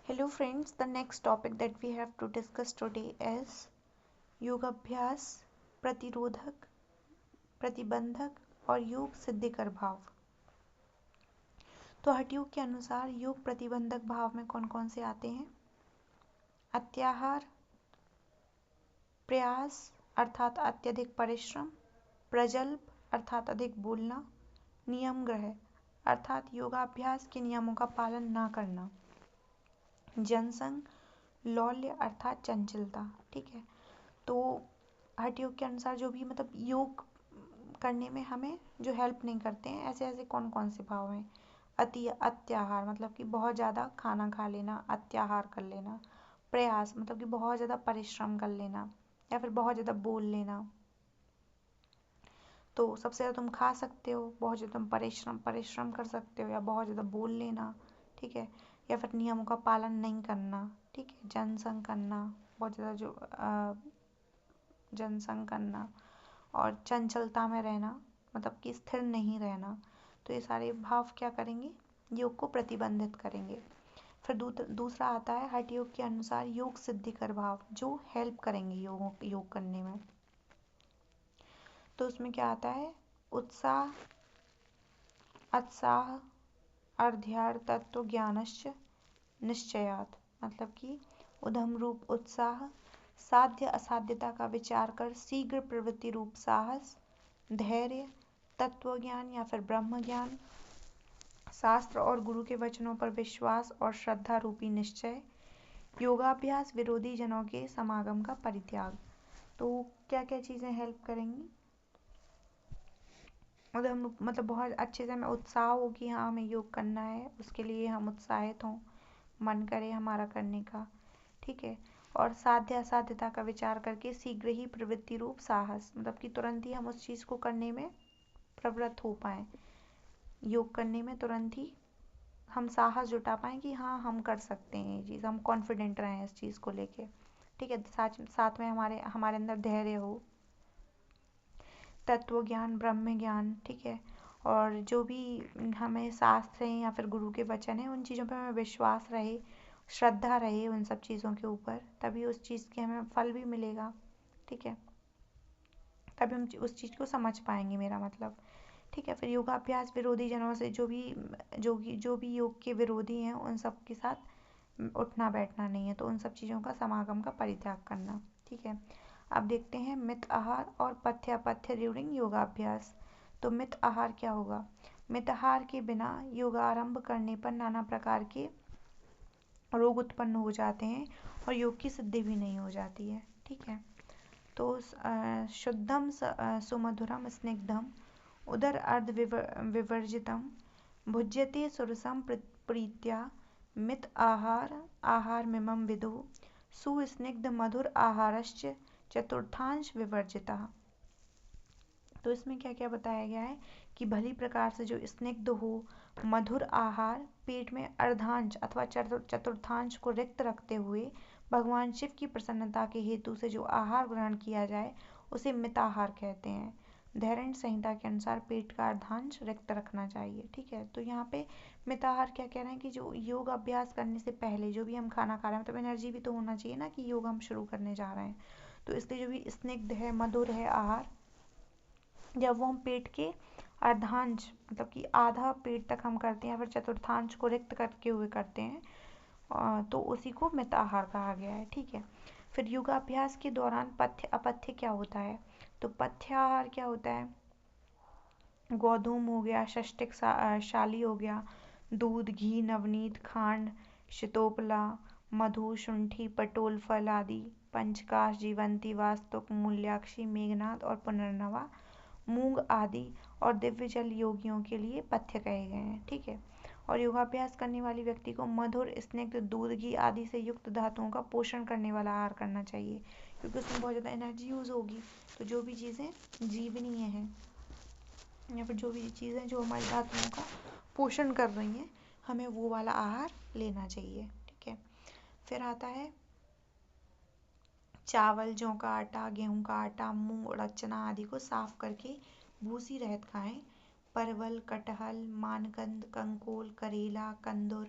Hello friends, the next topic that we have to discuss today is योगाभ्यास, प्रतिरोधक, प्रतिबंधक और योग सिद्धिकर भाव। तो हठ योग के अनुसार योग प्रतिबंधक भाव में कौन कौन से आते हैं? अत्याहार, प्रयास अर्थात अत्यधिक परिश्रम, प्रजल्प अर्थात अधिक बोलना, नियम ग्रह अर्थात योगाभ्यास के नियमों का पालन ना करना, जनसंग, लौल्य अर्थात चंचलता। ठीक है, तो हठ योग के अनुसार जो भी मतलब योग करने में हमें जो हेल्प नहीं करते हैं, ऐसे ऐसे कौन कौन से भाव हैं? अत्याहार मतलब कि बहुत ज़्यादा खाना खा लेना, अत्याहार कर लेना। प्रयास मतलब कि बहुत ज़्यादा परिश्रम कर लेना या फिर बहुत ज़्यादा बोल लेना। तो सबसे ज़्यादा तुम खा सकते हो, बहुत ज़्यादा तुम परिश्रम कर सकते हो, या बहुत ज़्यादा बोल लेना। ठीक है, या फिर नियमों का पालन नहीं करना। ठीक है, जनसंग करना, बहुत ज़्यादा जो जनसंग करना, और चंचलता में रहना मतलब कि स्थिर नहीं रहना। तो ये सारे भाव क्या करेंगे? योग को प्रतिबंधित करेंगे। फिर दूसरा आता है हठ योग के अनुसार योग सिद्धिकर भाव, जो हेल्प करेंगे योग करने में। तो उसमें क्या आता है? उत्साह, उत्साह, अर्ध्यार तत्व ज्ञानश्च निश्चयात् मतलब कि उधम रूप उत्साह, साध्य असाध्यता का विचार कर शीघ्र प्रवृत्ति रूप साहस, धैर्य, तत्व ज्ञान या फिर ब्रह्म ज्ञान, शास्त्र और गुरु के वचनों पर विश्वास और श्रद्धा रूपी निश्चय, योगाभ्यास विरोधी जनों के समागम का परित्याग। तो क्या क्या चीज़ें हेल्प करेंगी? मतलब बहुत अच्छे से हमें उत्साह हो कि हाँ हमें योग करना है, उसके लिए हम उत्साहित हों, मन करे हमारा करने का। ठीक है, और साध्य असाध्यता का विचार करके शीघ्र ही प्रवृत्ति रूप साहस मतलब कि तुरंत ही हम उस चीज़ को करने में प्रवृत्त हो पाएँ, योग करने में तुरंत ही हम साहस जुटा पाएँ कि हाँ हम कर सकते हैं ये चीज़, हम कॉन्फिडेंट रहें इस चीज़ को लेके। ठीक है, साथ में हमारे अंदर धैर्य हो, तत्व ज्ञान, ब्रह्म ज्ञान। ठीक है, और जो भी हमें शास्त्र हैं या फिर गुरु के वचन हैं, उन चीज़ों पे हमें विश्वास रहे, श्रद्धा रहे उन सब चीज़ों के ऊपर, तभी उस चीज़ के हमें फल भी मिलेगा। ठीक है, तभी हम उस चीज़ को समझ पाएंगे, मेरा मतलब। ठीक है, फिर योगाभ्यास विरोधी जनों से जो भी योग के विरोधी हैं उन सब के साथ उठना बैठना नहीं है, तो उन सब चीज़ों का समागम का परित्याग करना। ठीक है, अब देखते हैं मित आहार और पथ्य अपथ्य ड्यूरिंग योगाभ्यास। तो मित आहार क्या होगा? मित आहार के बिना योगारंभ करने पर नाना प्रकार के रोग उत्पन्न हो जाते हैं और योग की सिद्धि भी नहीं हो जाती है। ठीक है, तो शुद्धम सुमधुरम स्निग्धम उदर अर्ध विवर्जितम भुज्यते सुरसम प्रीत्या मित आहार मिमम विदु सुस्निग्ध मधुर आहारश्च चतुर्थांश विवर्जिता। तो इसमें क्या क्या बताया गया है कि भली प्रकार से जो स्निग्ध हो, मधुर आहार, पेट में अर्धांश अथवा चतुर्थांश को रिक्त रखते हुए भगवान शिव की प्रसन्नता के हेतु से जो आहार ग्रहण किया जाए उसे मिताहार कहते हैं। धैर्य संहिता के अनुसार पेट का अर्धांश रिक्त रखना चाहिए। ठीक है, तो यहाँ पे मिताहार क्या कह रहे हैं कि जो योग अभ्यास करने से पहले जो भी हम खाना खा रहे हैं, मतलब एनर्जी भी तो होना चाहिए ना कि योग हम शुरू करने जा रहे हैं, तो इसलिए जो भी स्निग्ध है, मधुर है आहार, जब वो हम पेट के अर्धांश मतलब कि आधा पेट तक हम करते हैं या फिर चतुर्थांश को रिक्त करके हुए करते हैं, तो उसी को मिताहार कहा गया है। ठीक है, फिर योगाभ्यास के दौरान पथ्य अपथ्य क्या होता है? तो पथ्याहार क्या होता है? गोधूम हो गया, षष्टिक शाली हो गया, दूध, घी, नवनीत, खांड, शीतोपला, मधु, शुंठी, पटोल फल आदि, पंचकाश, जीवंती, वास्तुक, मूल्याक्षी, मेघनाथ और पुनर्नवा, मूंग आदि और दिव्य जल योगियों के लिए पथ्य कहे गए हैं। ठीक है, और योगाभ्यास करने वाले व्यक्ति को मधुर, स्निग्ध, दूध, घी आदि से युक्त धातुओं का पोषण करने वाला आहार करना चाहिए, क्योंकि उसमें बहुत ज़्यादा एनर्जी यूज़ होगी। तो जो भी चीज़ें जीवनीय हैं या फिर जो भी चीज़ें जो हमारी धातुओं का पोषण कर रही हैं, हमें वो वाला आहार लेना चाहिए। ठीक है, फिर आता है चावल, जौ का आटा, गेहूं का आटा, मूंग, उड़द, चना आदि को साफ करके भूसी रहित खाएं। परवल, कटहल, मानकंद, कंकोल, करेला, कंदुर,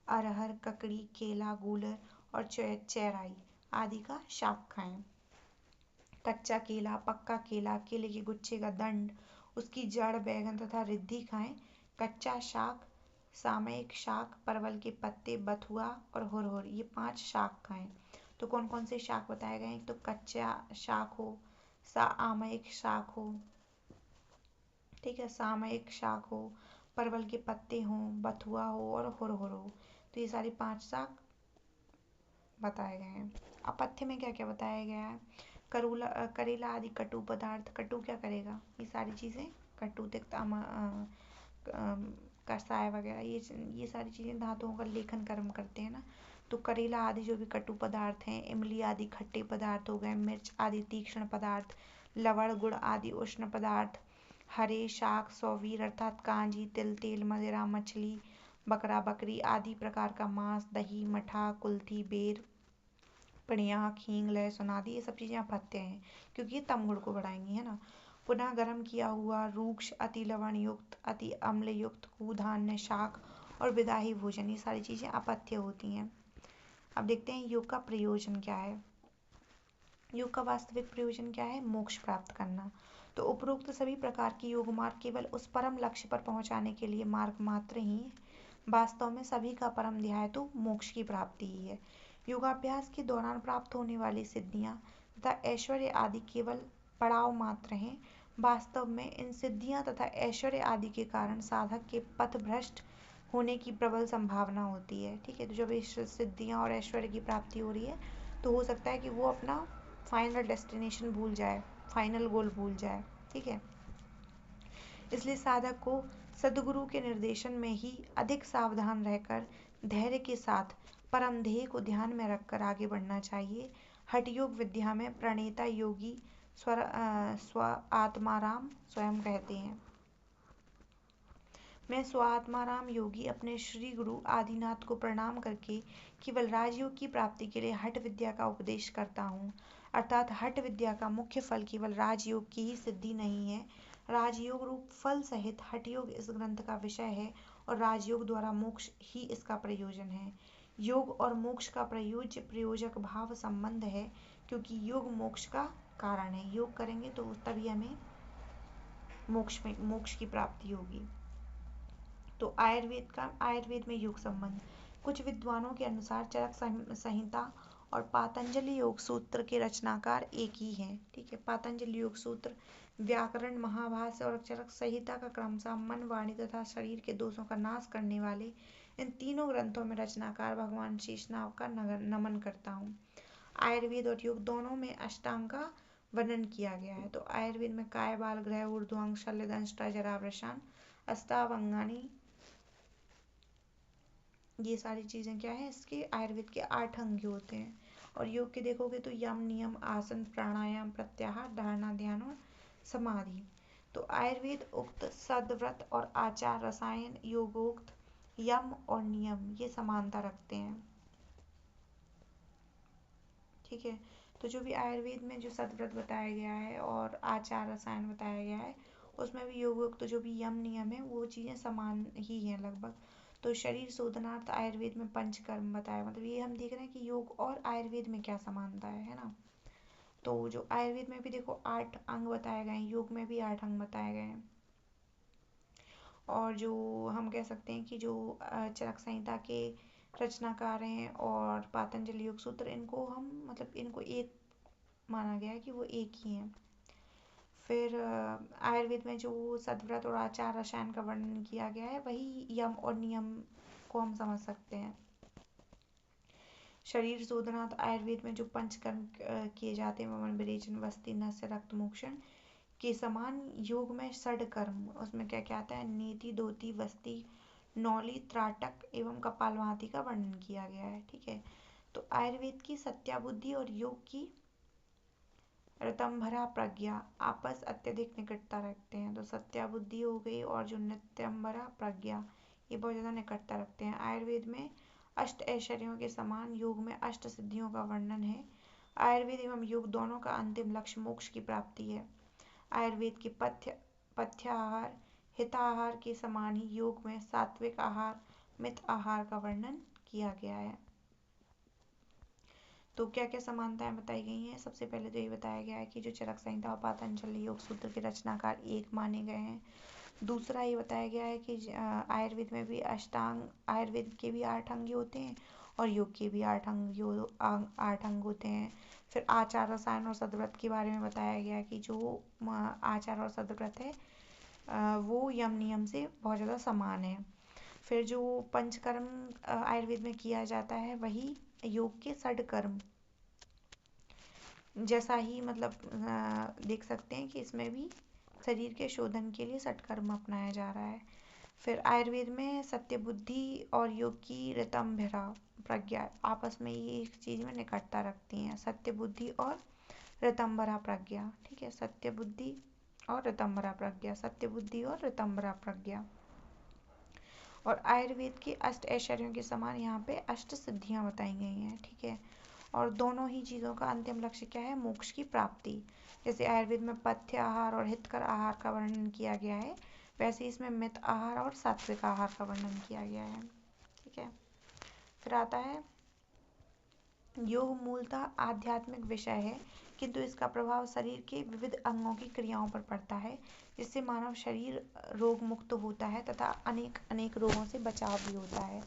अरहर, ककड़ी, केला, गूलर और चेराई आदि का शाक खाएं। कच्चा केला, पक्का केला, केले के गुच्छे का दंड, उसकी जड़, बैंगन तथा रिद्धि खाएं। कच्चा शाक, सामयिक शाक, परवल के पत्ते, बथुआ और हुरहुर, ये 5 शाक खाएं। तो कौन कौन से शाक बताए गए हैं? तो कच्चा शाक हो, सामयिक शाक हो, ठीक है, सामयिक शाक हो, परवल के पत्ते हो, बथुआ हो और हुरहुर हो। तो ये सारी 5 शाक बताए गए हैं। अब पथ्य में क्या क्या बताया गया है? करेला आदि कटु पदार्थ। कटु क्या करेगा? ये सारी चीजें कटु, तिक्त, कसाय वगैरह, ये सारी चीजें धातुओं का लेखन कर्म करते हैं ना। तो करेला आदि जो भी कटु पदार्थ हैं, इमली आदि खट्टे पदार्थ हो गए, मिर्च आदि तीक्ष्ण पदार्थ, लवण गुड़ आदि उष्ण पदार्थ, हरे शाक, सौवीर अर्थात कांजी, तिल, तेल, मदिरा, मछली, बकरा, बकरी आदि प्रकार का मांस, दही, मठा, कुल्थी, बेर, पणियाक, हींग, लहसुन आदि, ये सब चीजें अपथ्य हैं क्योंकि ये तम गुण को बढ़ाएंगी, है ना। पुनः गर्म किया हुआ, रूक्ष, अति लवण युक्त, अति अम्ल युक्त, कुधान्य, शाक और विदाही भोजन, ये सारी चीजें अपथ्य होती हैं। अब देखते हैं योग का प्रयोजन क्या है। योग का वास्तविक प्रयोजन क्या है? मोक्ष प्राप्त करना। तो उपरोक्त सभी प्रकार की योग मार्ग केवल उस परम लक्ष्य पर पहुंचाने के लिए मार्ग मात्र ही है। वास्तव में सभी का परम ध्येय तो मोक्ष की प्राप्ति ही है। योगाभ्यास के दौरान प्राप्त होने वाली सिद्धियां तथा ऐश्वर्य आदि केवल पड़ाव मात्र हैं। वास्तव में इन सिद्धियां तथा ऐश्वर्य आदि के कारण साधक के पथभ्रष्ट होने की प्रबल संभावना होती है। ठीक है, तो जब इस सिद्धियां और ऐश्वर्य की प्राप्ति हो रही है तो हो सकता है कि वो अपना फाइनल डेस्टिनेशन भूल जाए, फाइनल गोल भूल जाए। ठीक है, इसलिए साधक को सद्गुरु के निर्देशन में ही अधिक सावधान रहकर धैर्य के साथ परम ध्येय को ध्यान में रखकर आगे बढ़ना चाहिए। हठ योग विद्या में प्रणेता योगी स्व आत्माराम स्वयं कहते हैं, मैं स्वात्माराम योगी अपने श्री गुरु आदिनाथ को प्रणाम करके केवल राजयोग की प्राप्ति के लिए हठ विद्या का उपदेश करता हूँ। अर्थात हठ विद्या का मुख्य फल केवल राजयोग की ही सिद्धि नहीं है, राजयोग रूप फल सहित हठ योग इस ग्रंथ का विषय है और राजयोग द्वारा मोक्ष ही इसका प्रयोजन है। योग और मोक्ष का प्रयोजक भाव संबंध है क्योंकि योग मोक्ष का कारण है। योग करेंगे तो तभी हमें मोक्ष की प्राप्ति होगी। तो आयुर्वेद में योग संबंध। कुछ विद्वानों के अनुसार चरक संहिता और पातंजलि योग सूत्र के रचनाकार एक ही हैं। ठीक है, पातंजलि योग सूत्र, व्याकरण, महाभाष्य और चरक संहिता का क्रमशः मन, वाणी तथा शरीर के दोषों का नाश करने वाले इन तीनों ग्रंथों में रचनाकार भगवान शेषनाग का नमन करता हूँ। आयुर्वेद और योग दोनों में अष्टांग का वर्णन किया गया है। तो आयुर्वेद में काय, बाल, ग्रह, ऊर्ध्वांग, शल्य, दंष्टा, जरा, वृषण, अष्टावंगानी, ये सारी चीजें क्या है? इसके आयुर्वेद के 8 अंग होते हैं। और योग के देखोगे तो यम, नियम, आसन, प्राणायाम, प्रत्याहार, धारणा, ध्यान और समाधि। तो आयुर्वेद उक्त सदव्रत और आचार, रसायन योगोक्त यम और नियम, ये समानता रखते हैं। ठीक है, तो जो भी आयुर्वेद में जो सदव्रत बताया गया है और आचार, रसायन बताया गया है, उसमें भी योगोक्त जो भी यम नियम है वो चीजें समान ही हैं लगभग। तो शरीर शोधनार्थ आयुर्वेद में पंचकर्म बताया, मतलब ये हम देख रहे हैं कि योग और आयुर्वेद में क्या समानता है ना। तो जो आयुर्वेद में भी देखो 8 अंग बताए गए हैं, योग में भी 8 अंग बताए गए हैं। और जो हम कह सकते हैं कि जो चरक संहिता के रचनाकार हैं और पातंजलि योग सूत्र, इनको हम मतलब इनको एक माना गया है कि वो एक ही हैं। फिर आयुर्वेद में जो सदव्रत और आचार, रसायन का वर्णन किया गया है वही यम और नियम को हम समझ सकते हैं। शरीर शोधनार्थ आयुर्वेद में जो पंचकर्म किए जाते हैं, वमन, विरेचन, वस्ति, नस्य, रक्त मोक्षण के समान योग में षड-कर्म, उसमें क्या क्या आता है? नेति, दोति, वस्ति, नौली, त्राटक एवं कपालभाति का वर्णन किया गया है। ठीक है, तो आयुर्वेद की सत्याबुद्धि और योग की ऋतंभरा प्रज्ञा आपस अत्यधिक निकटता रखते हैं। तो सत्याबुद्धि हो गई और जो नित्यंबरा प्रज्ञा, ये बहुत ज़्यादा निकटता रखते हैं। आयुर्वेद में अष्ट ऐश्वर्यों के समान योग में अष्ट सिद्धियों का वर्णन है। आयुर्वेद एवं योग दोनों का अंतिम लक्ष्य मोक्ष की प्राप्ति है। आयुर्वेद के पथ्याहार, हिताहार के समान ही योग में सात्विक आहार, मित आहार का वर्णन किया गया है। तो क्या क्या समानताएं बताई गई हैं? सबसे पहले तो ये बताया गया है कि जो चरक संहिता और पातंजलि योग सूत्र के रचनाकार एक माने गए हैं। दूसरा ये बताया गया है कि आयुर्वेद में भी आयुर्वेद के भी 8 अंग होते हैं और योग के भी 8 अंग होते हैं। फिर आचार रसायन और सदव्रत के बारे में बताया गया कि जो आचार और सदव्रत है वो यम नियम से बहुत ज़्यादा समान है। फिर जो पंचकर्म आयुर्वेद में किया जाता है वही योग के षडकर्म जैसा ही देख सकते हैं कि इसमें भी शरीर के शोधन के लिए षटकर्म अपनाया जा रहा है। फिर आयुर्वेद में सत्य बुद्धि और योग की ऋतंभरा प्रज्ञा आपस में ये एक चीज में निकटता रखती हैं। सत्य बुद्धि और ऋतंभरा प्रज्ञा, ठीक है, सत्य बुद्धि और ऋतंभरा प्रज्ञा, सत्य बुद्धि और ऋतंभरा प्रज्ञा। और आयुर्वेद के अष्ट ऐश्वर्यों के समान यहाँ पे अष्ट सिद्धियां बताई गई हैं, ठीक है। और दोनों ही चीज़ों का अंतिम लक्ष्य क्या है? मोक्ष की प्राप्ति। जैसे आयुर्वेद में पथ्य आहार और हितकर आहार का वर्णन किया गया है, वैसे इसमें मित आहार और सात्विक आहार का वर्णन किया गया है, ठीक है। फिर आता है योग मूलतः आध्यात्मिक विषय है, किंतु इसका प्रभाव शरीर के विविध अंगों की क्रियाओं पर पड़ता है, जिससे मानव शरीर रोग मुक्त होता है तथा अनेक रोगों से बचाव भी होता है।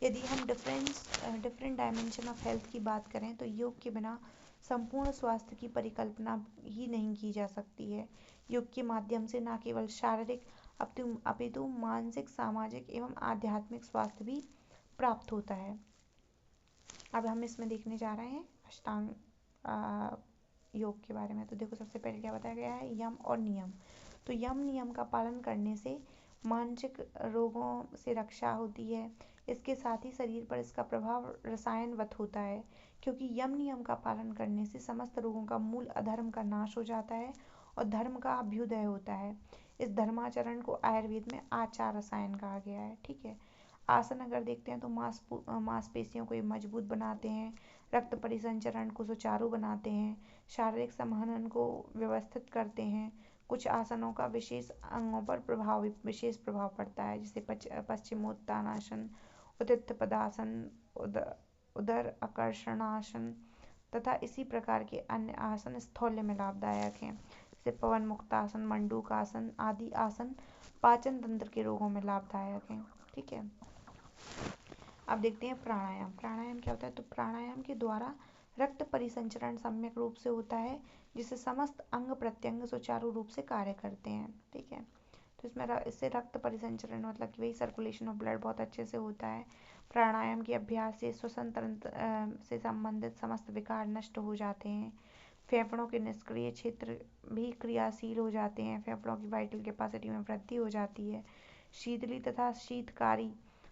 यदि हम डिफरेंट डायमेंशन ऑफ हेल्थ की बात करें तो योग के बिना संपूर्ण स्वास्थ्य की परिकल्पना ही नहीं की जा सकती है। योग के माध्यम से न केवल शारीरिक अपितु मानसिक, सामाजिक एवं आध्यात्मिक स्वास्थ्य भी प्राप्त होता है। अब हम इसमें देखने जा रहे हैं अष्टांग योग के बारे में। तो देखो, सबसे पहले क्या बताया गया है? यम और नियम। तो यम नियम का पालन करने से मानसिक रोगों से रक्षा होती है। इसके साथ ही शरीर पर इसका प्रभाव रसायनवत होता है, क्योंकि यम नियम का पालन करने से समस्त रोगों का मूल अधर्म का नाश हो जाता है और धर्म का अभ्युदय होता है। इस धर्माचरण को आयुर्वेद में आचार रसायन कहा गया है, ठीक है। आसन अगर देखते हैं तो मांसपेशियों को ये मजबूत बनाते हैं, रक्त परिसंचरण को सुचारू बनाते हैं, शारीरिक संहनन को व्यवस्थित करते हैं। कुछ आसनों का विशेष अंगों पर विशेष प्रभाव पड़ता है, जैसे पश्चिमोत्तानासन, उदित पदासन, उदर आकर्षणासन तथा इसी प्रकार के अन्य आसन स्थौल्य में लाभदायक हैं, जैसे पवन मुक्तासन, मंडूकासन आदि आसन पाचन तंत्र के रोगों में लाभदायक हैं, ठीक है। अब देखते हैं प्राणायाम। प्राणायाम क्या होता है? तो प्राणायाम के द्वारा रक्त परिसंचरण सम्यक रूप से होता है, जिससे समस्त अंग प्रत्यंग सुचारू रूप से कार्य करते हैं, ठीक है। तो इससे रक्त परिसंचरण मतलब कि वही सर्कुलेशन ऑफ ब्लड बहुत अच्छे से होता है। प्राणायाम के अभ्यास से श्वसन तंत्र से संबंधित समस्त विकार नष्ट हो जाते हैं। फेफड़ों के निष्क्रिय क्षेत्र भी क्रियाशील हो जाते हैं। फेफड़ों की वाइटल कैपेसिटी में वृद्धि हो जाती है। शीतली तथा शीतकारी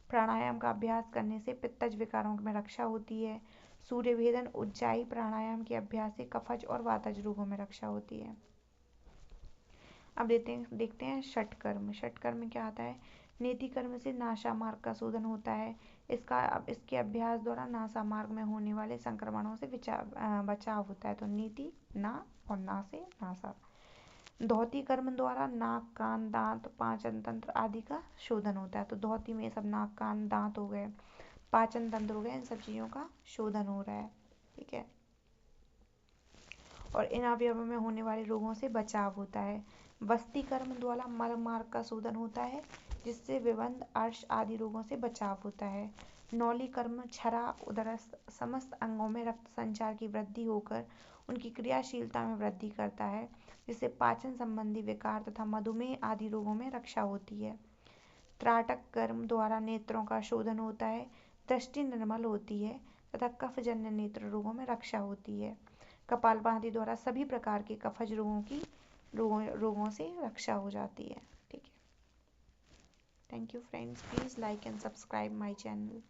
प्राणायाम का अभ्यास करने से पित्तज विकारों में रक्षा होती है। सूर्य भेदन उज्जाई प्राणायाम के अभ्यास से कफज और वातज रोगों में रक्षा होती है। अब देखते हैं षटकर्म। षटकर्म में क्या आता है? नेति कर्म से नासा मार्ग का शोधन होता है। इसके अभ्यास द्वारा नासा मार्ग में होने वाले संक्रमणों से बचाव होता है। तो नीति ना और ना से नासा। धौती कर्म द्वारा नाक, कान, दांत, पाचन तंत्र आदि का शोधन होता है। तो धौती में सब नाक, कान, दांत हो गए, पाचन तंत्र हो गए, इन सब चीजों का शोधन हो रहा है, ठीक है। और इन अवयवों में होने वाले रोगों से बचाव होता है। वस्ती कर्म द्वारा मल मार्ग का शोधन होता है, जिससे विबंध, अर्श आदि रोगों से बचाव होता है। नौली कर्म छरा, उदरस्थ समस्त अंगों में रक्त संचार की वृद्धि होकर उनकी क्रियाशीलता में वृद्धि करता है, जिससे पाचन संबंधी विकार तथा मधुमेह आदि रोगों में रक्षा होती है। त्राटक कर्म द्वारा नेत्रों का शोधन होता है, दृष्टि निर्मल होती है तथा कफजन्य नेत्र रोगों में रक्षा होती है। कपालभाति द्वारा सभी प्रकार के कफज रोगों से रक्षा हो जाती है, ठीक है। Thank you friends, please like and subscribe my channel.